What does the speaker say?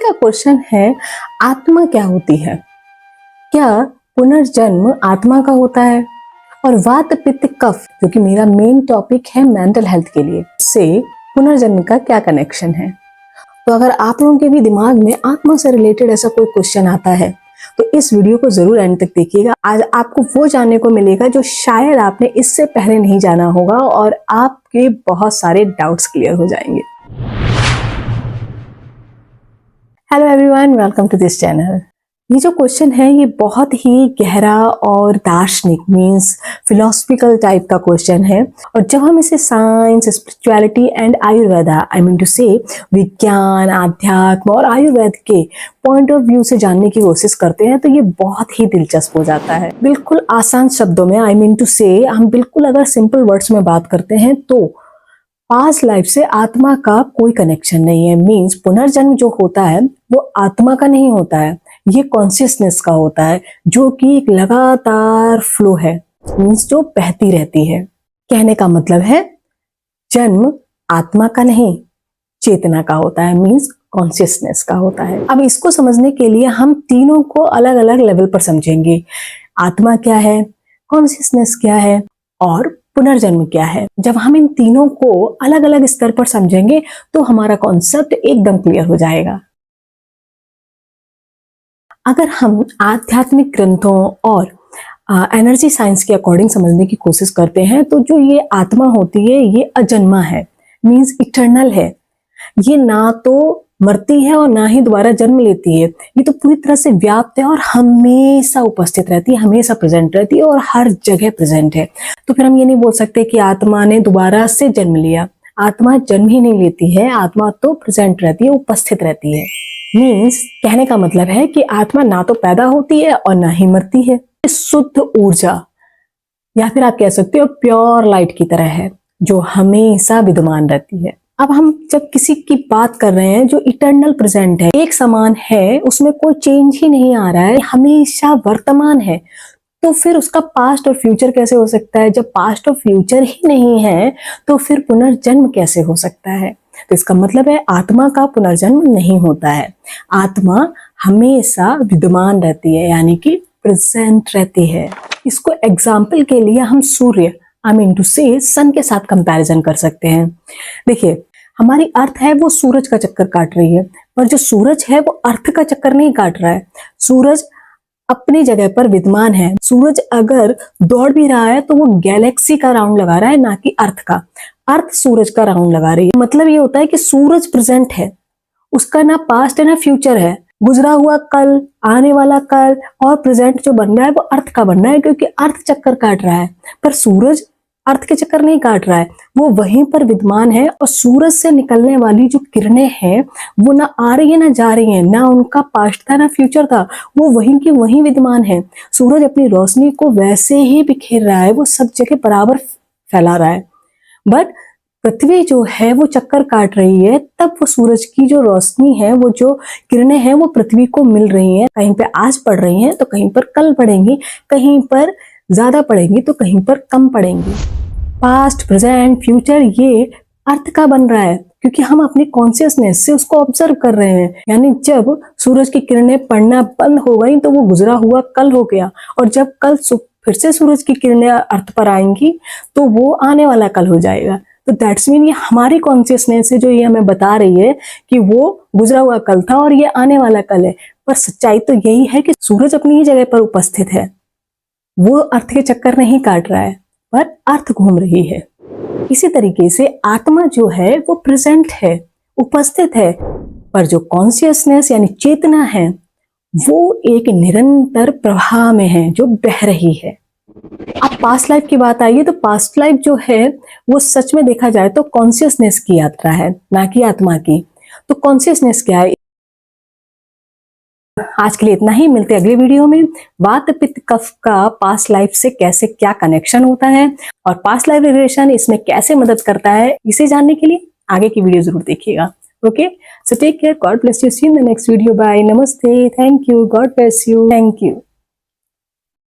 का क्वेश्चन है, आत्मा क्या होती है? क्या पुनर्जन्म आत्मा का होता है? और वात पित्त कफ, जो कि मेरा मेन टॉपिक है मेंटल हेल्थ के लिए, से पुनर्जन्म का क्या कनेक्शन है? तो अगर आप लोगों के भी दिमाग में आत्मा से रिलेटेड ऐसा कोई क्वेश्चन आता है तो इस वीडियो को जरूर एंड तक देखिएगा। आज आपको वो जानने को मिलेगा जो शायद आपने इससे पहले नहीं जाना होगा और आपके बहुत सारे डाउट्स क्लियर हो जाएंगे। Hello everyone, welcome to this channel. ये जो क्वेश्चन है ये बहुत ही गहरा और दार्शनिक मीन्स फिलोसफिकल टाइप का क्वेश्चन है। और जब हम इसे science, spirituality and Ayurveda, I mean to say विज्ञान, आध्यात्म और आयुर्वेद के पॉइंट ऑफ व्यू से जानने की कोशिश करते हैं तो ये बहुत ही दिलचस्प हो जाता है। बिल्कुल आसान शब्दों में, आई मीन टू से, हम बिल्कुल अगर सिंपल वर्ड्स में बात करते हैं तो पास्ट लाइफ से आत्मा का कोई कनेक्शन नहीं है। मीन्स पुनर्जन्म जो होता है वो आत्मा का नहीं होता है, ये कॉन्शियसनेस का होता है, जो कि एक लगातार फ्लो है, मीन्स जो बहती रहती है। कहने का मतलब है जन्म आत्मा का नहीं, चेतना का होता है, मीन्स कॉन्शियसनेस का होता है। अब इसको समझने के लिए हम तीनों को अलग अलग लेवल पर समझेंगे। आत्मा क्या है, कॉन्शियसनेस क्या है और पुनर्जन्म क्या है। जब हम इन तीनों को अलग अलग स्तर पर समझेंगे तो हमारा कॉन्सेप्ट एकदम क्लियर हो जाएगा। अगर हम आध्यात्मिक ग्रंथों और एनर्जी साइंस के अकॉर्डिंग समझने की कोशिश करते हैं तो जो ये आत्मा होती है ये अजन्मा है, मीन्स इटर्नल है। ये ना तो मरती है और ना ही दोबारा जन्म लेती है, ये तो पूरी तरह से व्याप्त है और हमेशा उपस्थित रहती है, हमेशा प्रेजेंट रहती है और हर जगह प्रेजेंट है। तो फिर हम ये नहीं बोल सकते कि आत्मा ने दोबारा से जन्म लिया। आत्मा जन्म ही नहीं लेती है, आत्मा तो प्रेजेंट रहती है, उपस्थित रहती है। मीन्स कहने का मतलब है कि आत्मा ना तो पैदा होती है और ना ही मरती है। शुद्ध ऊर्जा या फिर आप कह सकते हो प्योर लाइट की तरह है जो हमेशा विद्यमान रहती है। अब हम जब किसी की बात कर रहे हैं जो इटर्नल प्रेजेंट है, एक समान है, उसमें कोई चेंज ही नहीं आ रहा है, हमेशा वर्तमान है, तो फिर उसका पास्ट और फ्यूचर कैसे हो सकता है? जब पास्ट और फ्यूचर ही नहीं है तो फिर पुनर्जन्म कैसे हो सकता है? तो इसका मतलब है आत्मा का पुनर्जन्म नहीं होता है। आत्मा हमेशा विद्यमान रहती है, यानी कि प्रेजेंट रहती है। इसको एग्जाम्पल के लिए हम सूर्य, आई मीन टू से सन के साथ कंपैरिजन कर सकते हैं। देखिए, हमारी अर्थ है वो सूरज का चक्कर काट रही है, पर जो सूरज है वो अर्थ का चक्कर नहीं काट रहा है। सूरज अपनी जगह पर विद्यमान है। सूरज अगर दौड़ भी रहा है तो वो गैलेक्सी का राउंड लगा रहा है, ना कि अर्थ का। अर्थ सूरज का राउंड लगा रही है। मतलब ये होता है कि सूरज प्रेजेंट है, उसका ना पास्ट है ना फ्यूचर है। गुजरा हुआ कल, आने वाला कल और प्रेजेंट जो बन रहा है वो अर्थ का बन रहा है, क्योंकि अर्थ चक्कर काट रहा है, पर सूरज अर्थ के चक्कर नहीं काट रहा है, वो वहीं पर विद्यमान है। और सूरज से निकलने वाली जो किरणें हैं वो ना आ रही है ना जा रही है, ना उनका पास्ट था ना फ्यूचर था, वो वहीं की वहीं विद्यमान है। सूरज अपनी रोशनी को वैसे ही बिखेर रहा है, वो सब जगह बराबर फैला रहा है। बट पृथ्वी जो है वो चक्कर काट रही है, तब वो सूरज की जो रोशनी है, वो जो किरणें हैं वो पृथ्वी को मिल रही हैं। कहीं पे आज पड़ रही हैं तो कहीं पर कल पड़ेंगी, कहीं पर ज्यादा पड़ेंगी तो कहीं पर कम पड़ेंगी। पास्ट, प्रेजेंट, फ्यूचर ये अर्थ का बन रहा है, क्योंकि हम अपनी कॉन्शियसनेस से उसको ऑब्जर्व कर रहे हैं। यानी जब सूरज की किरणें पड़ना बंद हो गई तो वो गुजरा हुआ कल हो गया, और जब कल फिर से सूरज की किरणें अर्थ पर आएंगी तो वो आने वाला कल हो जाएगा। तो दैट्स मीन ये हमारी कॉन्शियसनेस है जो ये हमें बता रही है कि वो गुजरा हुआ कल था और ये आने वाला कल है। पर सच्चाई तो यही है कि सूरज अपनी ही जगह पर उपस्थित है, वो अर्थ के चक्कर नहीं काट रहा है, पर अर्थ घूम रही है। इसी तरीके से आत्मा जो है वो प्रेजेंट है, उपस्थित है, पर जो कॉन्शियसनेस यानी चेतना है वो एक निरंतर प्रवाह में है जो बह रही है। अब पास्ट लाइफ की बात आई है तो पास्ट लाइफ जो है वो सच में देखा जाए तो कॉन्शियसनेस की यात्रा है, ना कि आत्मा की। तो कॉन्शियसनेस क्या है? आज के लिए इतना ही, मिलते हैं अगले वीडियो में। वात पित्त कफ का पास्ट लाइफ से कैसे क्या कनेक्शन होता है और पास्ट लाइफ रिग्रेशन इसमें कैसे मदद करता है, इसे जानने के लिए आगे की वीडियो जरूर देखिएगा। Okay, so take care, God bless you, see in the next video, bye, नमस्ते, thank you, God bless you, thank you.